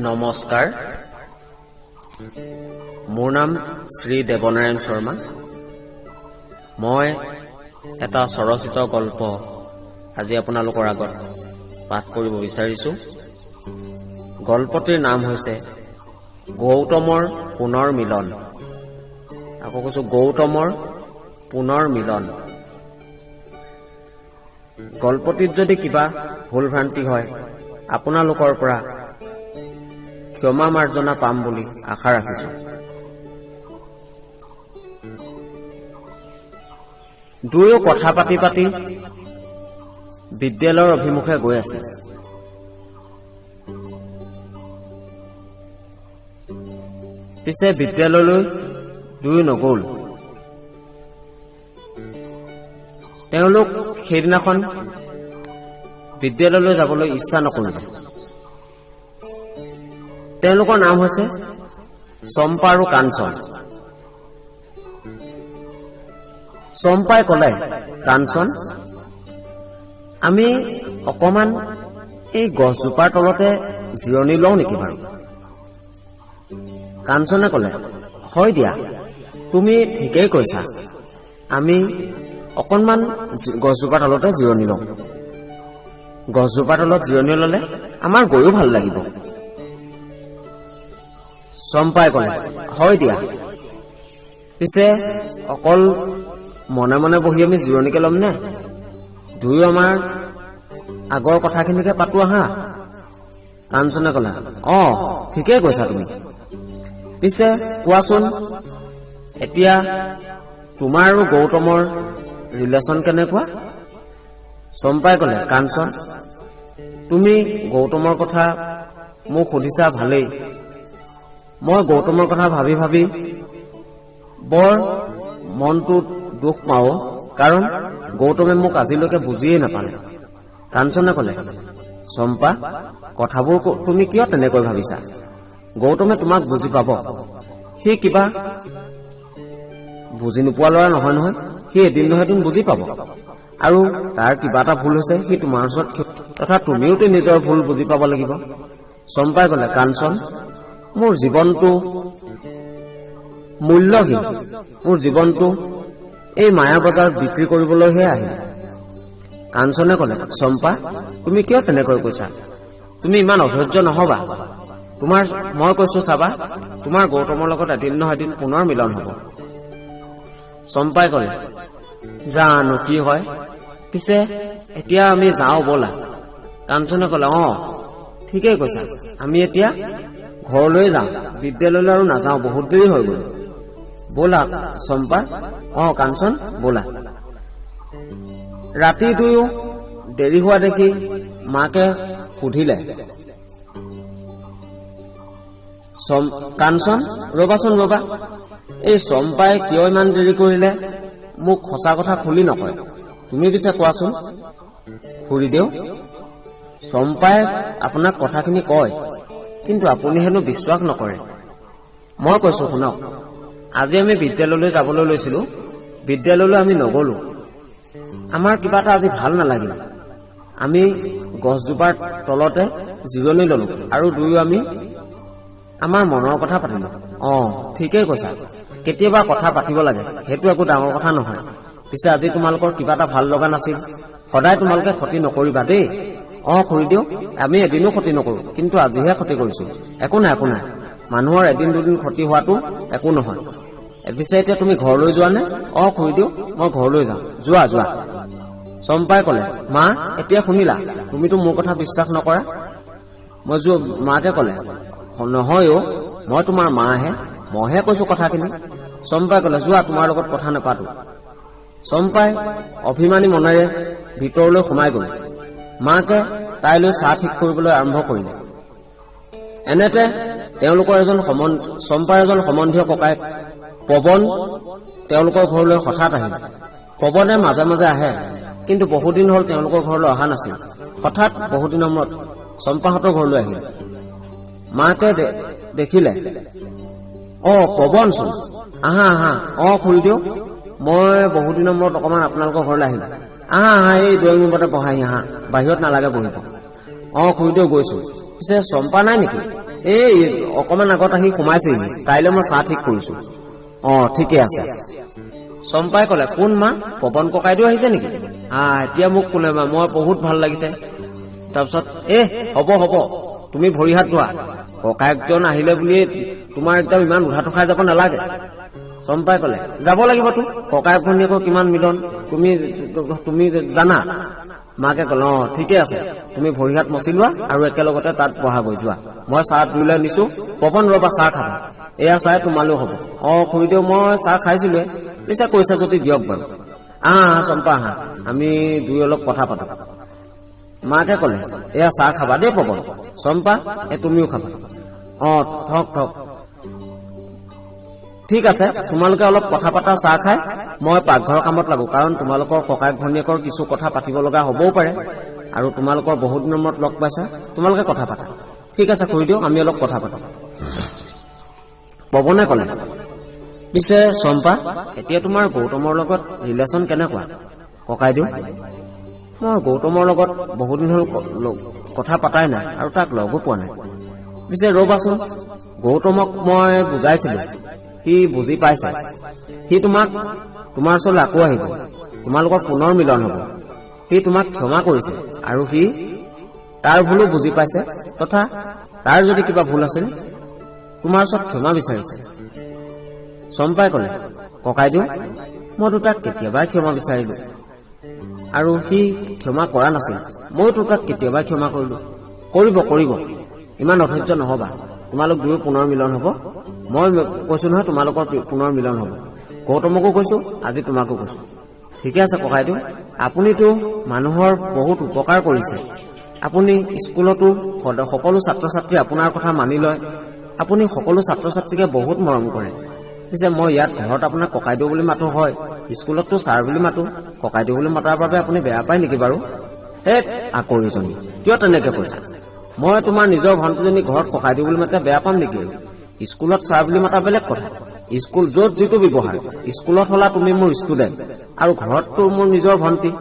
নমস্কাৰ, মোৰ নাম শ্ৰী দেৱনাৰায়ণ শৰ্মা। মই এটা স্বৰচিত গল্প আজি আপোনালোকৰ আগত পাঠ কৰিব বিচাৰিছো। গল্পটিৰ নাম হৈছে গৌতমৰ পুনৰ মিলন। আকৌ কৈছো, গৌতমৰ পুনৰ মিলন। গল্পটিত যদি কিবা ভুল ভ্ৰান্তি হয়, আপোনালোকৰ পৰা ক্ষমা মাৰ্জনা পাম বুলি আশা ৰাখিছো। দুয়ো কথা পাতি পাতি বিদ্যালয়ৰ অভিমুখে গৈ আছে। পিছে বিদ্যালয়লৈ দুয়ো নগল। তেওঁলোক সেইদিনাখন বিদ্যালয়লৈ যাবলৈ ইচ্ছা নকৰিলে। তেওঁলোকৰ নাম হৈছে চম্পা আৰু কাঞ্চন। চম্পাই কলে, কাঞ্চন, আমি অকমান এই গছজোপাৰ তলতে জিৰণি লওঁ নেকি বাৰু? কাঞ্চনে কলে, হয় দিয়া, তুমি ঠিকেই কৈছা, আমি অকণমান গছজোপাৰ তলতে জিৰণি লওঁ। গছজোপাৰ তলত জিৰণি ললে আমাৰ গৈও ভাল লাগিব। চম্পাই কলে, হয় দিয়া, পিছে অকল মনে মনে বহি আমি জিৰণিকে ল'ম নে? দুয়ো আমাৰ আগৰ কথাখিনিকে পাতো আহা। কাঞ্চনে কলে, ঠিকেই কৈছা তুমি। পিছে কোৱাচোন, এতিয়া তোমাৰ আৰু গৌতমৰ ৰিলেশ্যন কেনেকুৱা? চম্পাই কলে, কাঞ্চন, তুমি গৌতমৰ কথা মোক সুধিছা ভালেই। মই গৌতমৰ কথা ভাবি ভাবি বৰ মনটোত দুখ পাওঁ, কাৰণ গৌতমে মোক আজিলৈকে বুজিয়েই নাপালে। কাঞ্চনে কলে, চম্পা, কথাবোৰ তুমি কিয় তেনেকৈ ভাবিছা? গৌতমে তোমাক বুজি পাব। সি কিবা বুজি নোপোৱা ল'ৰা নহয় নহয়। সি এদিন নহয় এদিন বুজি পাব। আৰু তাৰ কিবা এটা ভুল হৈছে, সি তোমাৰ ওচৰত তথা তুমিওতো নিজৰ ভুল বুজি পাব লাগিব। চম্পাই কলে, কাঞ্চন, মোৰ জীৱনটো মূল্যহীন। মোৰ জীৱনটো এই মায়া বজাৰ বিক্ৰী কৰিবলৈহে আহিল। কাঞ্চনে কলে, চম্পা, তুমি কিয় তেনেকৈ কৈছা? তুমি ইমান অধৈৰ্য নহবা। মই কৈছো চাবা, তোমাৰ গৌতমৰ লগত এদিন নহয় এদিন পুনৰ মিলন হব। চম্পাই কলে, জানো কি হয়, পিছে এতিয়া আমি যাওঁ বলা। কাঞ্চনে কলে, ঠিকেই কৈছা, আমি এতিয়া ঘৰলৈ যাওঁ, বিদ্যালয়লৈ আৰু নাযাওঁ, বহুত দেৰি হৈ গল। বলা চম্পা। কাঞ্চন, বলা। ৰাতি দুয়ো দেৰি হোৱা দেখি মাকে সুধিলে, কাঞ্চন, ৰবাচোন ৰবা, এই চম্পাই কিয় ইমান দেৰি কৰিলে? মোক সঁচা কথা খুলি নকয়, তুমি পিছে কোৱাচোন। খুৰীদেউ, চম্পাই আপোনাক কথাখিনি কয়, কিন্তু আপুনি হেনো বিশ্বাস নকৰে। মই কৈছো শুনক, আজি আমি বিদ্যালয়লৈ যাবলৈ লৈছিলো, বিদ্যালয়লৈ আমি নগলো। আমাৰ কিবা এটা আজি ভাল নালাগিল। আমি গছজোপাৰ তলতে জিৰণি ললো আৰু দুয়ো আমি আমাৰ মনৰ কথা পাতিলো। ঠিকেই কৈছা, কেতিয়াবা কথা পাতিব লাগে, সেইটো একো ডাঙৰ কথা নহয়। পিছে আজি তোমালোকৰ কিবা এটা ভাল লগা নাছিল। সদায় তোমালোকে ক্ষতি নকৰিবা দেই। খুৰীদেউ, আমি এদিনো ক্ষতি নকৰো, কিন্তু আজিহে ক্ষতি কৰিছো। একো নাই, একো নাই, মানুহৰ এদিন দুদিন ক্ষতি হোৱাটো একো নহয়। পিছে এতিয়া তুমি ঘৰলৈ যোৱা নে? খুৰীদেউ, মই ঘৰলৈ যাওঁ। যোৱা যোৱা। চম্পাই কলে, মা, এতিয়া শুনিলা, তুমিতো মোৰ কথা বিশ্বাস নকৰা। মাকে কলে, নহয় মই তোমাৰ মাহে, মইহে কৈছো কথাখিনি। চম্পাই কলে, যোৱা, তোমাৰ লগত কথা নাপাতো। চম্পাই অভিমানী মনেৰে ভিতৰলৈ সোমাই গল। মাকে তাইলৈ চাহ ঠিক কৰিবলৈ আৰম্ভ কৰিলে। এনেতে তেওঁলোকৰ চম্পাৰ এজন সম্বন্ধীয় ককায়েক পৱন তেওঁলোকৰ ঘৰলৈ হঠাৎ আহিল। পৱনে মাজে মাজে আহে, কিন্তু বহুদিন হল তেওঁলোকৰ ঘৰলৈ অহা নাছিল। হঠাৎ বহুদিনৰ মূৰত চম্পাহঁতৰ ঘৰলৈ আহিল। মাকে দেখিলে, পৱনচোন, আহা আহা। খুৰীদেউ, মই বহুদিনৰ মূৰত অকমান আপোনালোকৰ ঘৰলৈ আহিলো। আহা, এই ড্ৰয়িং ৰুমতে বহাই আহা, বাহিৰত নালাগে বহিব। খুৰীদেউ গৈছো। পিছে চম্পা নাই নেকি? এই অকমান আগত আহি সোমাইছেহি, তাইলৈ মই চাহ ঠিক কৰিছো। ঠিকে আছে। চম্পাই কলে, কোন মা? পৱন ককাইদেউ আহিছে নেকি? এতিয়া মোক কোনে মা, মই বহুত ভাল লাগিছে। তাৰপিছত হ'ব তুমি ভৰি হাত ধোৱা, ককায়েকজন আহিলে বুলি তোমাৰ একদম ইমান উধাটো খাই যাব নালাগে। চম্পাই কলে, যাব লাগিবতো, ককায়েক ভনীয়েকৰ কিমান মিলন তুমি জানা। মাকে কলে, ঠিকে আছে, তুমি ভৰি হাত মচি লোৱা আৰু একেলগতে তাত বহাগৈ যোৱা। মই চাহ দুইলৈ নিছো। পৱন ৰবা, চাহ খাবা। এয়া চাহ তোমালৈও হব। খুৰীদেউ মই চাহ খাইছিলোৱে। পিছে কৈছা যদি দিয়ক বাৰু। চম্পা আহা, আমি দুই অলপ কথা পাতো। মাকে কলে, এয়া চাহ খাবা দেই পৱন। চম্পা, তুমিও খাবা। থক ঠিক আছে, তোমালোকে অলপ কথা পাতা, চাহ খাই মই পাকঘৰৰ কামত লাগো, কাৰণ তোমালোকৰ ককায়েক ভনীয়েকৰ কিছু কথা পাতিব লগা হবও পাৰে, আৰু তোমালোকৰ বহুত দিনৰ মূৰত লগ পাইছা, তোমালোকে কথা পাতা। ঠিক আছে খুৰীদেউ, আমি অলপ কথা পাতো। পৱনে কলে, পিছে চম্পা, এতিয়া তোমাৰ গৌতমৰ লগত ৰিলেশ্যন কেনেকুৱা? ককাইদেউ, মই গৌতমৰ লগত বহুত দিন হল কথা পাতাই নাই আৰু তাক লগো পোৱা নাই। পিছে ৰবাচোন, গৌতমক মই বুজাইছিলো, সি বুজি পাইছে। সি তোমাৰ ওচৰলৈ আকৌ আহিব, তোমালোকৰ পুনৰ মিলন হব। সি তোমাক ক্ষমা কৰিছে আৰু সি তাৰ ভুলো বুজি পাইছে, তথা তাৰ যদি কিবা ভুল আছিল তোমাৰ ওচৰত ক্ষমা বিচাৰিছে। চম্পাই কলে, ককাইদেউ, মইতো তাক কেতিয়াবাই ক্ষমা বিচাৰিলো আৰু সি ক্ষমা কৰা নাছিল। মইতো তাক কেতিয়াবাই ক্ষমা কৰিলো। কৰিব, ইমান অধৈৰ্য নহবা, তোমালোক দুয়ো পুনৰ মিলন হব। মই কৈছো নহয়, তোমালোকৰ পুনৰ মিলন হব। গৌতমকো কৈছো, আজি তোমাকো কৈছো। ঠিকে আছে ককাইদেউ, আপুনিতো মানুহৰ বহুত উপকাৰ কৰিছে। আপুনি স্কুলতো সকলো ছাত্ৰ ছাত্ৰী আপোনাৰ কথা মানি লয়। আপুনি সকলো ছাত্ৰ ছাত্ৰীকে বহুত মৰম কৰে। পিছে মই ইয়াত ঘৰত আপোনাক ককাইদেউ বুলি মাতো, হয়, স্কুলততো ছাৰ বুলি মাতো। ককাইদেউ বুলি মতাৰ বাবে আপুনি বেয়া পায় নেকি বাৰু? আকৰিজনী, কিয় তেনেকে কৈছা? মই তোমাৰ নিজৰ ভণ্টিজনী ঘৰত ককাইদেউ বুলি মাতে বেয়া পাম নেকি? স্কুলত ছাৰ বুলি মাতা বেলেগ কথা। স্কুল য'ত যিটো ব্যৱহাৰ, স্কুলত হলা তুমি মোৰ ষ্টুডেণ্ট আৰু ঘৰততো মোৰ নিজৰ ভণ্টি।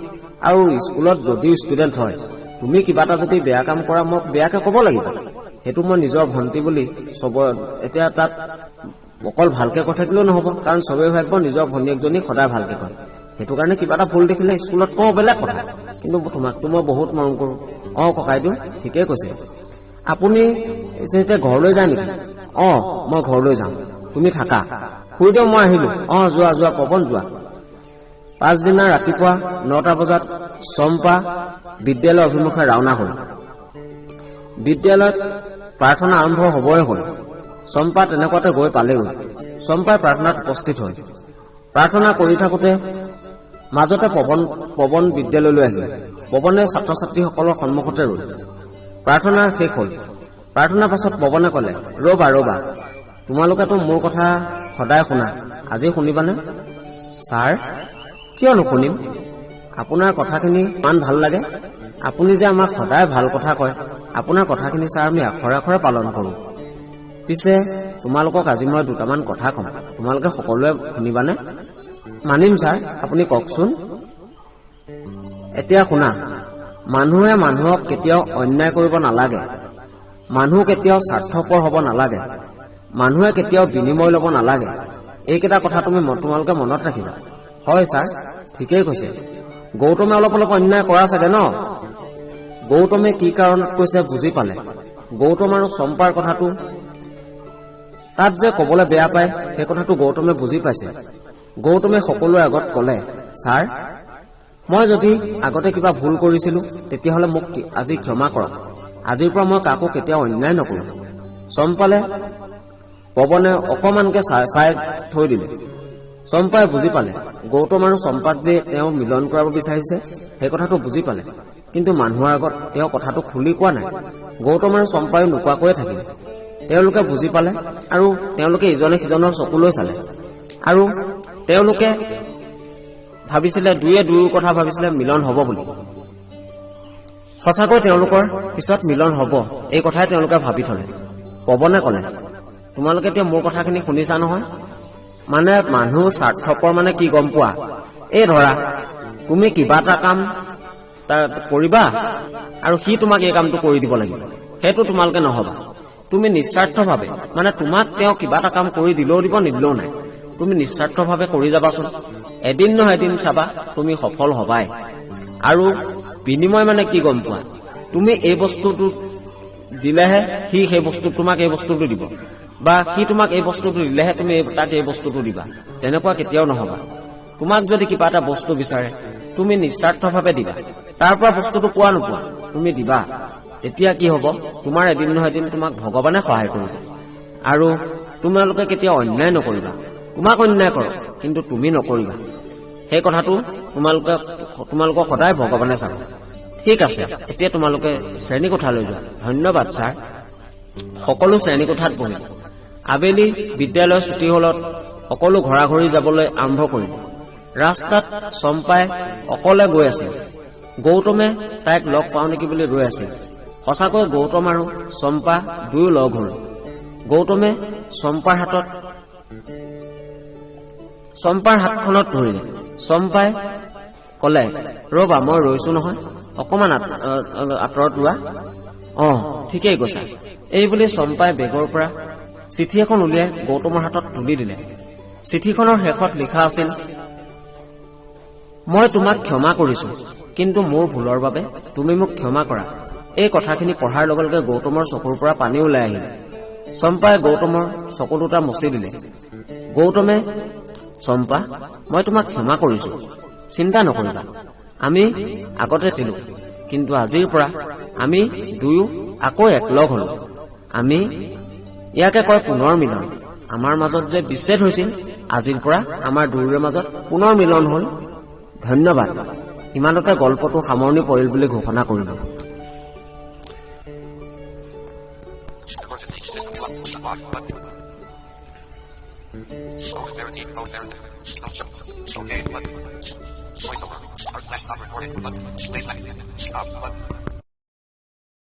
আৰু স্কুলত যদিও ষ্টুডেণ্ট হয়, তুমি কিবা এটা যদি বেয়া কাম কৰা মই বেয়াকে কব লাগিব। সেইটো মই নিজৰ ভণ্টি বুলি এতিয়া তাত অকল ভালকে কৈ থাকিলেও নহব, কাৰণ চবেই ভাবিব নিজৰ ভনীয়েকজনী সদায় ভালকে কয়। সেইটো কাৰণে কিবা এটা ভুল দেখিলে স্কুলত কওঁ বেলেগ কথা, কিন্তু তোমাকতো মই বহুত মৰম কৰো। ককাইদেউ ঠিকেই কৈছে। আপুনি এতিয়া ঘৰলৈ যায় নেকি? মই ঘৰলৈ যাম, তুমি থাকা। খুৰীদেউ মই আহিলো। যোৱা পৱন যোৱা। পাছদিনা ৰাতিপুৱা 9টা বজাত চম্পা বিদ্যালয় অভিমুখে ৰাওনা হল। বিদ্যালয়ত প্ৰাৰ্থনা আৰম্ভ হবই হল। চম্পা তেনেকুৱাতে গৈ পালেগৈ। চম্পাই প্ৰাৰ্থনাত উপস্থিত হয়। প্ৰাৰ্থনা কৰি থাকোতে মাজতে পৱন বিদ্যালয়লৈ আহিল। পৱনে ছাত্ৰ ছাত্ৰীসকলৰ সন্মুখতে ৰল। প্ৰাৰ্থনা শেষ হল। প্ৰাৰ্থনাৰ পাছত পৱনে কলে, ৰবা, তোমালোকেতো মোৰ কথা সদায় শুনা, আজি শুনিবানে? ছাৰ, কিয় নুশুনিম? আপোনাৰ কথাখিনি ইমান ভাল লাগে। আপুনি যে আমাক সদায় ভাল কথা কয়, আপোনাৰ কথাখিনি ছাৰ আমি আখৰে আখৰে পালন কৰো। পিছে তোমালোকক আজি মই দুটামান কথা কম, তোমালোকে সকলোৱে শুনিবানে? মানিম ছাৰ, আপুনি কওকচোন। এতিয়া শুনা, মানুহে মানুহক কেতিয়াও অন্যায় কৰিব নালাগে। মানুহ কেতিয়াও স্বাৰ্থপৰ হব নালাগে। মানুহে কেতিয়াও বিনিময় লব নালাগে। এইকেইটা কথা তোমালোকে মনত ৰাখিবা। হয় ছাৰ, ঠিকেই কৈছে। গৌতমে অলপ অন্যায় কৰা চাগে ন? গৌতমে কি কাৰণত কৈছে বুজি পালে। গৌতম আৰু চম্পাৰ কথাটো তাত যে কবলৈ বেয়া পায়, সেই কথাটো গৌতমে বুজি পাইছে। গৌতমে সকলোৰে আগত কলে, ছাৰ, মই যদি আগতে কিবা ভুল কৰিছিলো তেতিয়াহলে মোক আজি ক্ষমা কৰক। আজিৰ পৰা মই কাকো কেতিয়াও অন্যায় নকৰো। চম্পালে পৱনে অকমানকে চাই থৈ দিলে। চম্পাই বুজি পালে গৌতম আৰু চম্পাক যে তেওঁ মিলন কৰাব বিচাৰিছে, সেই কথাটো বুজি পালে। কিন্তু মানুহৰ আগত তেওঁ কথাটো খুলি কোৱা নাই। গৌতম আৰু চম্পায়ো নোকোৱাকৈয়ে থাকিল। তেওঁলোকে বুজি পালে আৰু তেওঁলোকে ইজনে সিজনৰ চকুলৈ চালে আৰু তেওঁলোকে ভাবিছিলে, দুয়ে দুয়োৰ কথা ভাবিছিলে মিলন হব বুলি। সঁচাকৈ তেওঁলোকৰ পিছত মিলন হব, এই কথাই তেওঁলোকে ভাবি থলে। পৱনে কলে, তোমালোকে এতিয়া মোৰ কথাখিনি শুনিছা নহয়? মানে মানুহ স্বাৰ্থপৰ মানে কি গম পোৱা? এই ধৰা, তুমি কিবা এটা কাম কৰিবা আৰু সি তোমাক এই কামটো কৰি দিব লাগিব, সেইটো তোমালোকে নহবা। তুমি নিস্বাৰ্থভাৱে, মানে তোমাক তেওঁ কিবা এটা কাম কৰি দিলেও দিব, নিদিলেও নাই, তুমি নিস্বাৰ্থভাৱে কৰি যাবাচোন। এদিন নহয় এদিন চাবা তুমি সফল হবাই। আৰু বিনিময় মানে কি গম পোৱা, তুমি এই বস্তুটো দিলেহে সি সেই বস্তু তোমাক এই বস্তুটো দিব, বা সি তোমাক এই বস্তুটো দিলেহে তুমি তাক এই বস্তুটো দিবা, তেনেকুৱা কেতিয়াও নহবা। তোমাক যদি কিবা এটা বস্তু বিচাৰে তুমি নিস্বাৰ্থভাৱে দিবা, তাৰ পৰা বস্তুটো পোৱা নোপোৱা তুমি দিবা। তেতিয়া কি হব, তোমাৰ এদিন নহয় এদিন তোমাক ভগৱানে সহায় কৰিব। আৰু তোমালোকে কেতিয়াও অন্যায় নকৰিবা। তোমাক অন্যায় কৰক কিন্তু তুমি নকৰিবা, সেই কথাটো তোমালোকক সদায় ভগৱানে চাব। ঠিক আছে, এতিয়া তোমালোকে শ্ৰেণীকোঠালৈ যোৱা। ধন্যবাদ ছাৰ। সকলো শ্ৰেণীকোঠাত বহিল। আবেলি বিদ্যালয় ছুটি হলত সকলো ঘৰা ঘৰি যাবলৈ আৰম্ভ কৰিল। ৰাস্তাত চম্পাই অকলে গৈ আছিল। গৌতমে তাইক লগ পাওঁ নেকি বুলি ৰৈ আছিল। সঁচাকৈ গৌতম আৰু চম্পা দুয়ো লগ হল। গৌতমে চম্পাৰ হাতখনত ধৰিলে। চম্পাই কলে, ৰবা মই ৰৈছো নহয়, অকমান আঁতৰত ৰোৱা। ঠিকেই কৈছা। এই বুলি চম্পাই বেগৰ পৰা চিঠি এখন উলিয়াই গৌতমৰ হাতত তুলি দিলে। চিঠিখনৰ শেষত লিখা আছিল, মই তোমাক ক্ষমা কৰিছো, কিন্তু মোৰ ভুলৰ বাবে তুমি মোক ক্ষমা কৰা। এই কথাখিনি পঢ়াৰ লগে লগে গৌতমৰ চকুৰ পৰা পানী ওলাই আহিল। চম্পাই গৌতমৰ চকু দুটা মচি দিলে। গৌতমে, চম্পা মই তোমাক ক্ষমা কৰিছো, চিন্তা নকৰিবা, আমি আগতে ছিলো, কিন্তু আজিৰ পৰা আমি দুয়ো আকৌ একলগ হলো। আমি ইয়াকে কয় পুনৰ মিলন। আমাৰ মাজত যে বিচ্ছেদ হৈছিল, আজিৰ পৰা আমাৰ দুয়োৰে মাজত পুনৰ মিলন হল। ধন্যবাদ। ইমানতে গল্পটো সামৰণি পৰিল বুলি ঘোষণা কৰিলো। Okay, but voiceover. Start recording. But please stop.